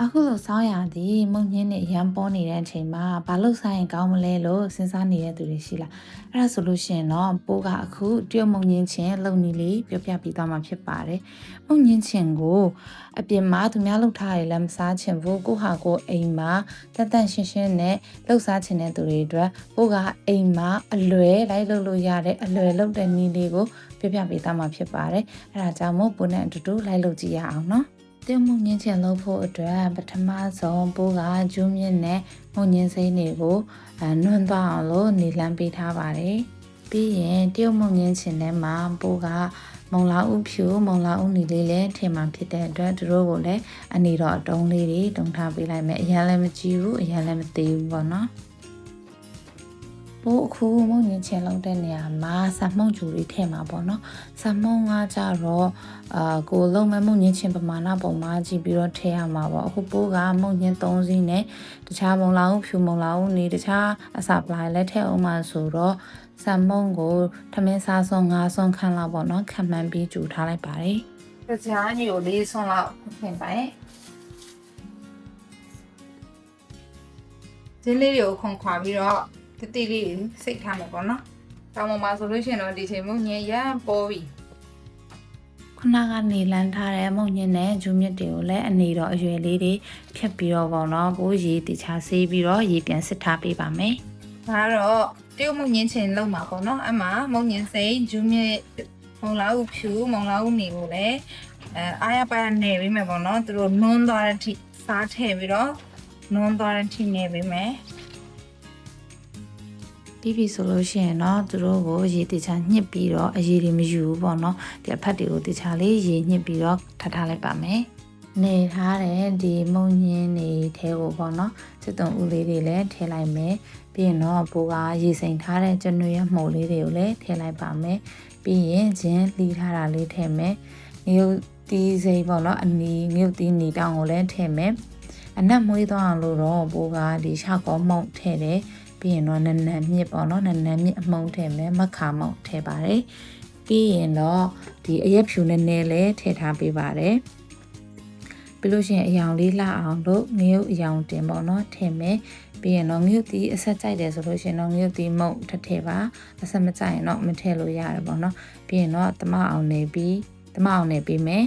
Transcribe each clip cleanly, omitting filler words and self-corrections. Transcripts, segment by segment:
အခုလိုစောင်းရသည်မုံညင်းနဲ့ရမ်းပေါ်နေတဲ့အချိန်မှာဘာလို့ဆိုင်ရင်ကောင်းမလဲလို့စဉ်းစားနေတဲ့သူတွေရှိလားအဲ့ဒါဆိုလို့ရှိရင်တော့ပိုးကအခုတရုတ်မုံညင်းချင်းလုံနေလေးပြောပြပြီးသွားမှာဖြစ်ပါတယ်မုံညင်းချင်းကိုအပြင်မှာသူများလှုပ်ထားရလည်းမစားချင်ဘူးကိုဟာကိုအိမ်မှာတန်ရှင်းရှင်းနဲ့လှုပ်စားချင်တဲ့သူတွေအတွက်ပိုးကအိမ်မှာအလွယ်လိုက်လှုပ်လို့ရတဲ့အလွယ်လှုပ်တဲ့နည်းလေးကိုပြောပြပေးသွားမှာဖြစ်ပါတယ်အဲ့ဒါကြောင့်မို့ပိုးနဲ့အတူတူလိုက်လှုပ်ကြည့်ရအောင်နော်တမုံညင်းချင်လုပ်ဖို့အတွက်ပထမဆုံးပိုးကကျူးမြင့်နဲ့မုံညင်းစိမ်းတွေကိုနွန်းသွားအောင်လို့နေလန်းပေးထားပါတယ်ပြီးရင်တရုတ်မုံညင်းချင်ထဲမှာပိုးကမုံလာဥဖြူမုံလာဥနီလေးလည်းထင်မှဖြစ်တဲ့အတွက်သူတို့ကိုလည်းအနေတော့အတုံးလေးတွေတုံထားပေးလိုက်မယ်အရင်လည်းမကြည့်ဘူးအရင်လည်းမသေးဘူးပေါ့နော်ပို့အခုမုံညင်းချင်လောက်တဲ့နေရာမှာစမုံဂျူတွေထည့်မှာပေါ့နော်စမုံကကြတော့ကိုလုံးမဲ့မုံညင်းချင်ပမာဏပုံမှာကြည့်ပြီးတော့ထည့်ရမှာပေါ့အခုပိုးကမုံညင်း3စီးနဲ့တခြားမုံလာဦးဖြူမုံလာဦးနေတခြားအစာပလာလည်းထည့်အောင်မှာဆိုတော့စမုံကိုထမင်းစားဆုံး5ဆုံးခန့်လောက်ပေါ့နော်ခံမှန်းပြီး煮ထားလိုက်ပါတယ်တခြားညို4ဆုံးလောက်ထည့်ပါဒီလေးကိုခွန်ခွာပြီးတော့တတိလေးစိတ်ထားမှာပေါ့နော်။တောင်ပေါ်မှာဆိုလို့ရှိရင်တော့ဒီချိန်မုံညင်းရပေါ်ပြီ။ခုနကနေလန်းထားတဲ့မုံညင်းနဲ့ဂျူးမြစ်တွေကိုလည်းအနေတော့အရွယ်လေးတွေဖြတ်ပြီးတော့ပေါ့နော်။ပိုးရေတခြားဆေးပြီးတော့ရေပြန်စစ်ထားပေးပါမယ်။ဒါကတော့တရုတ်မုံညင်းချင်းလုံးမှာပေါ့နော်။အမှမုံညင်းစိမ်းဂျူးမြစ်မုံလာဥဖြူမုံလာဥနေကိုလည်းအားရပါရနေပြီးမယ်ပေါ့နော်။သူတို့နွန်းသွားတဲ့အထိစားထည့်ပြီးတော့နွန်းသွားတဲ့အထိနေပြီးမယ်။ပြီးပြီဆိုလို့ရှိရင်တော့သူတို့ကိုရေတခြားညှစ်ပြီးတော့အရေတွေမယူဘူးပေါ့နော်ဒီအဖက်တွေကိုတခြားလေးရေညှစ်ပြီးတော့ထားလိုက်ပါမယ်နေထားတဲ့ဒီမုံညင်းတွေထဲကိုပေါ့နော်စစ်တုံဦးလေးတွေလည်းထည့်လိုက်မယ်ပြီးရင်တော့ပိုးကရေစိမ်ထားတဲ့ကျနွေရမှုန်လေးတွေကိုလည်းထည့်လိုက်ပါမယ်ပြီးရင်ဂျင်းလှီးထားတာလေးထည့်မယ်ငရုတ်တီးစိမ်ပေါ့နော်အနီငရုတ်တီးနီတောင်ကိုလည်းထည့်မယ်အနက်မွေးသွားအောင်လို့တော့ပိုးကဒီရှောက်ကောမှုန့်ထည့်တယ်ပြီးရင်တော့နနမြစ်ပေါ့နော်နနမြစ်အမုံထည့်မယ်မခါမုံထည့်ပါတယ်ပြီးရင်တော့ဒီအရက်ဖြူနည်းနည်းလေးထည့်ထားပေးပါတယ်ပြီးလို့ရှိရင်အယောင်လေးလှအောင်လို့ငရုတ်အယောင်တင်ပေါ့နော်ထည့်မယ်ပြီးရင်တော့ငရုတ်တီအဆက်ကြိုက်တယ်ဆိုလို့ရှိရင်တော့ငရုတ်တီမုံထည့်ပါအဆက်မကြိုက်ရင်တော့မထည့်လို့ရတယ်ပေါ့နော်ပြီးရင်တော့တမအောင်နေပြီးမယ်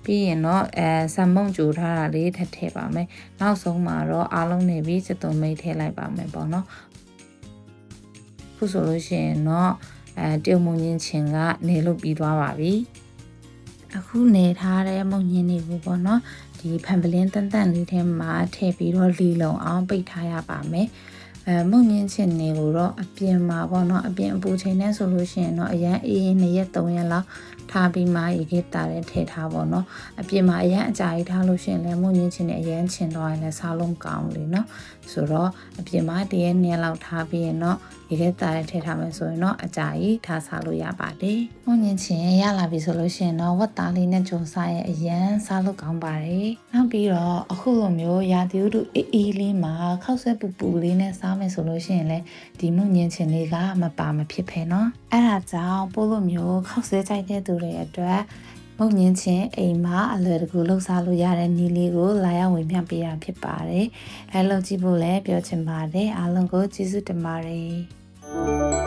ပြီးရင်တော့ဆမ်မုံကြိုထားတာလေးထည့်ပါမယ်နောက်ဆုံးမှာတော့အားလုံးနေပြီးစစ်သွန်မိတ်ထည့်လိုက်ပါမယ်ပေါ့နော်ခုဆိုလို့ရှိရင်တော့တရုတ်မုံညင်းချင်းကနေလို့ပြီးသွားပါပြီအခုနေထားတဲ့မုံညင်းတွေကိုပေါ့နော်ဒီဖန်ပလင်းတန်လေးထဲမှာထည့်ပြီးတော့လီလုံအောင်ပိတ်ထားရပါမယ်မုံညင်းချင်းတွေကိုတော့အပြင်မှာပေါ့နော်အပြင်အပူချိန်နဲ့ဆိုလို့ရှိရင်တော့အရန်အေး2ရက်3ရက်လောက်ထားပြီးမှရေခဲတာတဲ့ထည့်ထားပေါ့နော်အပြင်မှာအရန်အကြာကြီးထားလို့ရှိရင်လည်းမုံညင်းချင်းနဲ့အရန်ချင်တော့ရင်လည်းစားလုံးကောင်းလေနော်ဆိုတော့အပြင်မှာ1ရက်2ရက်လောက်ထားပြီးရင်တော့ရေခဲတာတဲ့ထည့်ထားမယ်ဆိုရင်တော့အကြာကြီးထားစားလို့ရပါတယ်မုံညင်းချင်းရလာပြီဆိုလို့ရှိရင်တော့ဝတ်သားလေးနဲ့ကြိုစားရဲ့အရန်စားလို့ကောင်းပါတယ်နောက်ပြီးတော့အခုလိုမျိုးရာသီဥတုအေးလေးမှာခောက်ဆွဲပူပူလေးနဲ့စားမယ်ဆိုလို့ရှိရင်လည်းဒီမုံညင်းချင်းလေးကမပါမဖြစ်ဖ ೇನೋအဲ့ဒါကြောင့်ပို့လို့မျိုးခောက်ဆွဲကြိုက်တဲ့သူတွေအတွက်မုံညင်းချင်းအိမ်မှာအလွယ်တကူလှုပ်ရှားလို့ရတဲ့နည်းလေးကိုလာရောက်ဝင်ပြပေးတာဖြစ်ပါတယ်။အဲလုပ်ကြည့်ဖို့လည်းပြောချင်ပါတယ်။အားလုံးကိုကျေးဇူးတင်ပါတယ်။